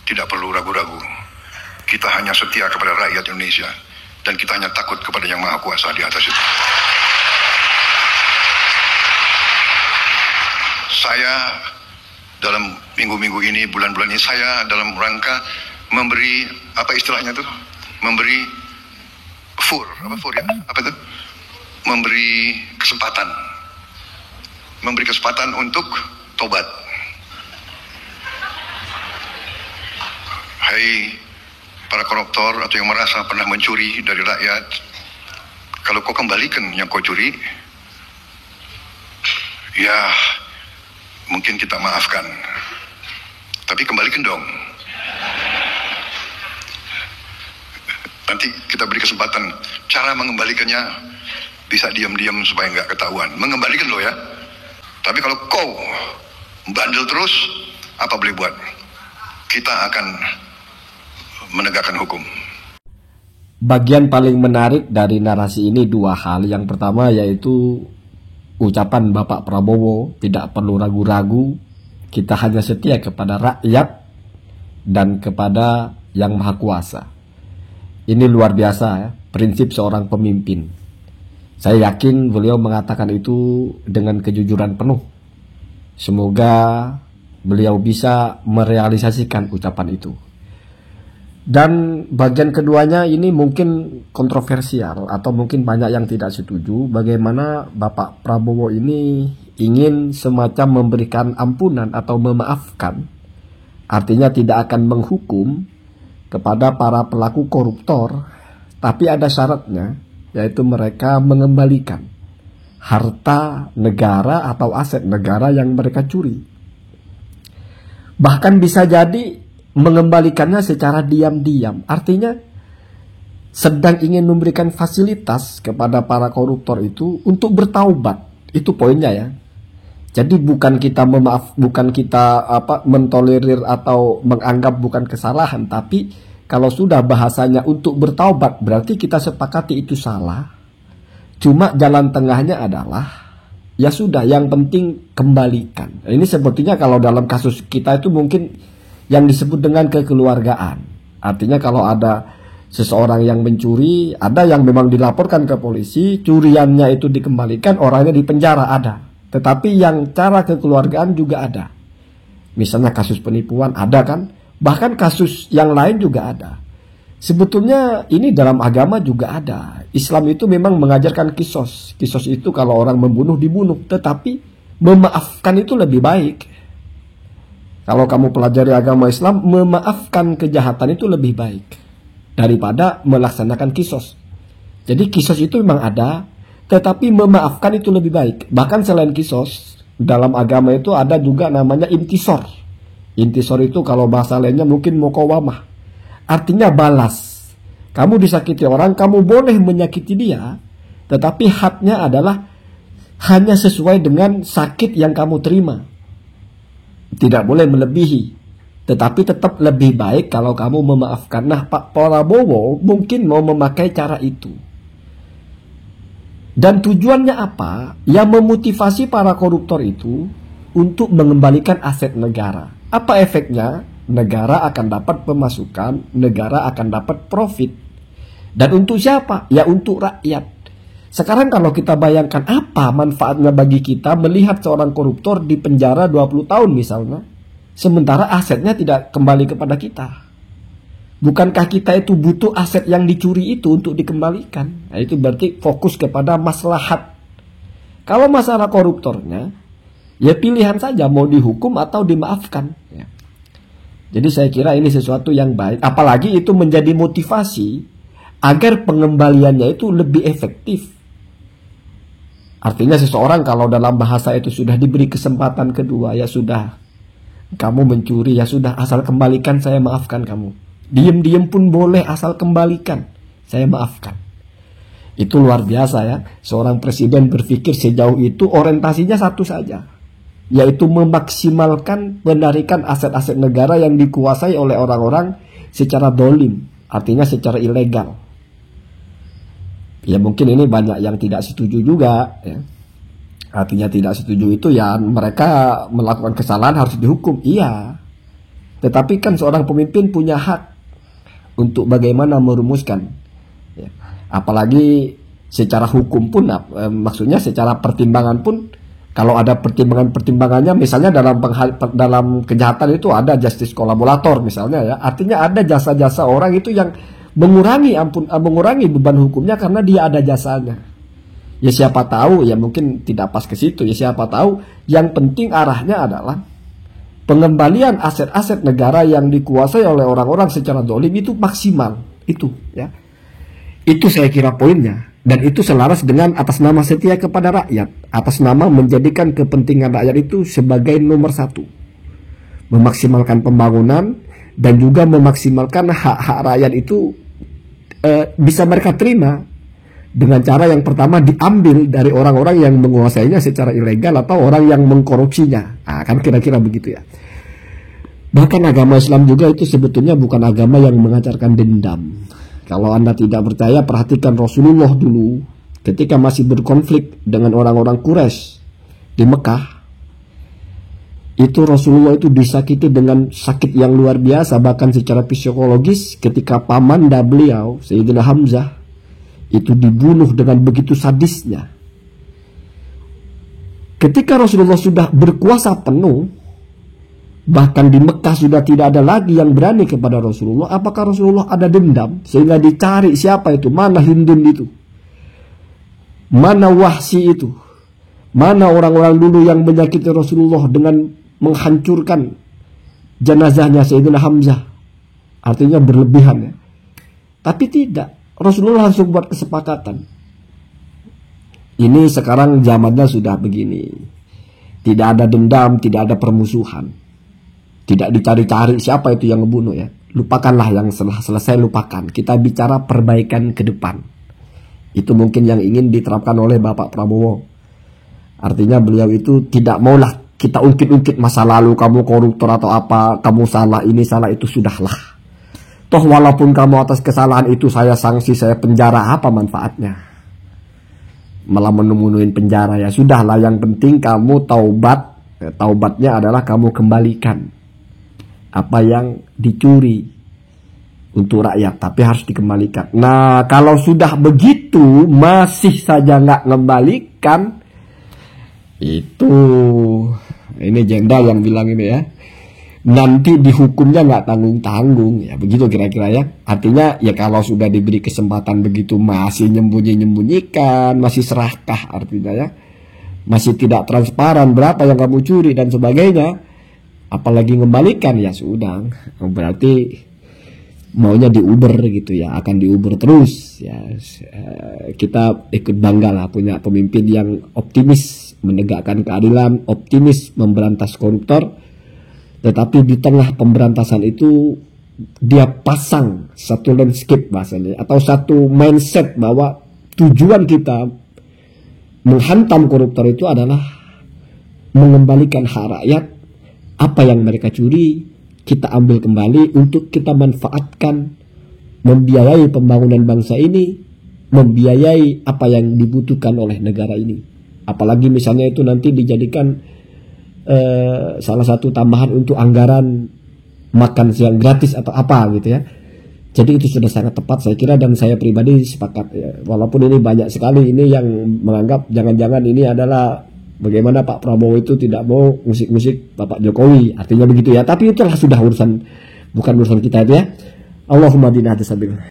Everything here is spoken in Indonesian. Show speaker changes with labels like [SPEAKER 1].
[SPEAKER 1] tidak perlu ragu-ragu. Kita hanya setia kepada rakyat Indonesia dan kita hanya takut kepada Yang Maha Kuasa di atas itu. Saya dalam minggu-minggu ini, bulan-bulan ini, saya dalam rangka memberi, apa istilahnya tuh? Memberi memberi kesempatan untuk tobat. Hai para koruptor atau yang merasa pernah mencuri dari rakyat, kalau kau kembalikan yang kau curi, ya mungkin kita maafkan, tapi kembalikan dong. Nanti kita beri kesempatan. Cara mengembalikannya bisa diam-diam supaya nggak ketahuan. Mengembalikan loh ya. Tapi kalau kau bandel terus, apa boleh buat? Kita akan menegakkan hukum.
[SPEAKER 2] Bagian paling menarik dari narasi ini dua hal. Yang pertama yaitu ucapan Bapak Prabowo, tidak perlu ragu-ragu, kita hanya setia kepada rakyat dan kepada Yang Maha Kuasa. Ini luar biasa ya, prinsip seorang pemimpin. Saya yakin beliau mengatakan itu dengan kejujuran penuh. Semoga beliau bisa merealisasikan ucapan itu. Dan bagian keduanya ini mungkin kontroversial atau mungkin banyak yang tidak setuju. Bagaimana Bapak Prabowo ini ingin semacam memberikan ampunan atau memaafkan. Artinya tidak akan menghukum kepada para pelaku koruptor, tapi ada syaratnya, yaitu mereka mengembalikan harta negara atau aset negara yang mereka curi. Bahkan bisa jadi mengembalikannya secara diam-diam. Artinya sedang ingin memberikan fasilitas kepada para koruptor itu untuk bertaubat. Itu poinnya ya. Jadi bukan kita mentolerir atau menganggap bukan kesalahan, tapi kalau sudah bahasanya untuk bertaubat, berarti kita sepakati itu salah. Cuma jalan tengahnya adalah ya sudah, yang penting kembalikan. Ini sebetulnya kalau dalam kasus kita itu mungkin yang disebut dengan kekeluargaan. Artinya kalau ada seseorang yang mencuri, ada yang memang dilaporkan ke polisi, curiannya itu dikembalikan, orangnya dipenjara, ada. Tetapi yang cara kekeluargaan juga ada. Misalnya kasus penipuan ada kan? Bahkan kasus yang lain juga ada. Sebetulnya ini dalam agama juga ada. Islam itu memang mengajarkan kisos. Kisos itu kalau orang membunuh dibunuh. Tetapi memaafkan itu lebih baik. Kalau kamu pelajari agama Islam, memaafkan kejahatan itu lebih baik daripada melaksanakan kisos. Jadi kisos itu memang ada, tetapi memaafkan itu lebih baik. Bahkan selain kisos, dalam agama itu ada juga namanya intisor. Intisor itu kalau bahasa lainnya mungkin mukawamah. Artinya balas. Kamu disakiti orang, kamu boleh menyakiti dia, tetapi haknya adalah hanya sesuai dengan sakit yang kamu terima. Tidak boleh melebihi. Tetapi tetap lebih baik kalau kamu memaafkan. Nah, Pak Prabowo mungkin mau memakai cara itu. Dan tujuannya apa? Yang memotivasi para koruptor itu untuk mengembalikan aset negara. Apa efeknya? Negara akan dapat pemasukan, negara akan dapat profit. Dan untuk siapa? Ya untuk rakyat. Sekarang kalau kita bayangkan apa manfaatnya bagi kita melihat seorang koruptor di penjara 20 tahun misalnya, sementara asetnya tidak kembali kepada kita. Bukankah kita itu butuh aset yang dicuri itu untuk dikembalikan? Nah, itu berarti fokus kepada maslahat. Kalau masalah koruptornya, ya pilihan saja mau dihukum atau dimaafkan. Ya. Jadi saya kira ini sesuatu yang baik. Apalagi itu menjadi motivasi agar pengembaliannya itu lebih efektif. Artinya seseorang kalau dalam bahasa itu sudah diberi kesempatan kedua, ya sudah. Kamu mencuri, ya sudah, asal kembalikan, saya maafkan kamu. Diem-diem pun boleh, asal kembalikan, saya maafkan. Itu luar biasa ya. Seorang presiden berpikir sejauh itu, orientasinya satu saja, yaitu memaksimalkan penarikan aset-aset negara yang dikuasai oleh orang-orang secara dolim, artinya secara ilegal. Ya mungkin ini banyak yang tidak setuju juga ya. Artinya tidak setuju itu ya mereka melakukan kesalahan harus dihukum, iya. Tetapi kan seorang pemimpin punya hak untuk bagaimana merumuskan, ya. Apalagi secara hukum pun, maksudnya secara pertimbangan pun, kalau ada pertimbangannya, misalnya dalam kejahatan itu ada justice kolaborator misalnya, ya, artinya ada jasa-jasa orang itu yang mengurangi beban hukumnya karena dia ada jasanya. Ya siapa tahu, ya mungkin tidak pas ke situ, ya siapa tahu. Yang penting arahnya adalah pengembalian aset-aset negara yang dikuasai oleh orang-orang secara dolim itu maksimal, itu ya. Itu saya kira poinnya, dan itu selaras dengan atas nama setia kepada rakyat, atas nama menjadikan kepentingan rakyat itu sebagai nomor satu, memaksimalkan pembangunan dan juga memaksimalkan hak-hak rakyat itu bisa mereka terima dengan cara yang pertama diambil dari orang-orang yang menguasainya secara ilegal atau orang yang mengkorupsinya. Kan kira-kira begitu ya. Bahkan agama Islam juga itu sebetulnya bukan agama yang mengajarkan dendam. Kalau Anda tidak percaya, perhatikan Rasulullah dulu ketika masih berkonflik dengan orang-orang Quraisy di Mekah. Itu Rasulullah itu disakiti dengan sakit yang luar biasa, bahkan secara psikologis, ketika pamanda beliau Sayyidina Hamzah itu dibunuh dengan begitu sadisnya. Ketika Rasulullah sudah berkuasa penuh, bahkan di Mekah sudah tidak ada lagi yang berani kepada Rasulullah, apakah Rasulullah ada dendam sehingga dicari siapa itu, mana Hindun itu, mana Wahsy itu, mana orang-orang dulu yang menyakiti Rasulullah dengan menghancurkan jenazahnya Sayyidina Hamzah, artinya berlebihan ya. Tapi tidak, Rasulullah langsung buat kesepakatan. Ini sekarang zamannya sudah begini. Tidak ada dendam, tidak ada permusuhan. Tidak dicari-cari siapa itu yang ngebunuh ya. Lupakanlah yang selesai, lupakan. Kita bicara perbaikan ke depan. Itu mungkin yang ingin diterapkan oleh Bapak Prabowo. Artinya beliau itu tidak maulah kita ungkit-ungkit masa lalu, kamu koruptor atau apa, kamu salah ini, salah itu, sudahlah. Toh walaupun kamu atas kesalahan itu saya sanksi, saya penjara, apa manfaatnya? Malah menemuin penjara, ya sudahlah, yang penting kamu taubat. Taubatnya adalah kamu kembalikan apa yang dicuri untuk rakyat, tapi harus dikembalikan. Nah, kalau sudah begitu masih saja nggak ngembalikan, itu ini jenderal yang bilang ini ya, nanti dihukumnya nggak tanggung-tanggung, ya begitu kira-kira ya. Artinya ya kalau sudah diberi kesempatan begitu masih nyembunyi-nyembunyikan, masih serakah artinya ya, masih tidak transparan berapa yang kamu curi dan sebagainya, apalagi ngembalikan, ya sudah, berarti maunya diuber gitu ya, akan diuber terus ya. Kita ikut bangga lah punya pemimpin yang optimis menegakkan keadilan, optimis memberantas koruptor. Tetapi di tengah pemberantasan itu dia pasang satu landscape bahasanya, atau satu mindset bahwa tujuan kita menghantam koruptor itu adalah mengembalikan hak rakyat. Apa yang mereka curi kita ambil kembali untuk kita manfaatkan, membiayai pembangunan bangsa ini, membiayai apa yang dibutuhkan oleh negara ini. Apalagi misalnya itu nanti dijadikan salah satu tambahan untuk anggaran makan siang gratis atau apa gitu ya. Jadi itu sudah sangat tepat saya kira, dan saya pribadi sepakat ya. Walaupun ini banyak sekali ini yang menganggap jangan-jangan ini adalah bagaimana Pak Prabowo itu tidak mau musik-musik Bapak Jokowi, artinya begitu ya. Tapi itulah sudah urusan, bukan urusan kita itu ya. Allahumma dina hadasabil.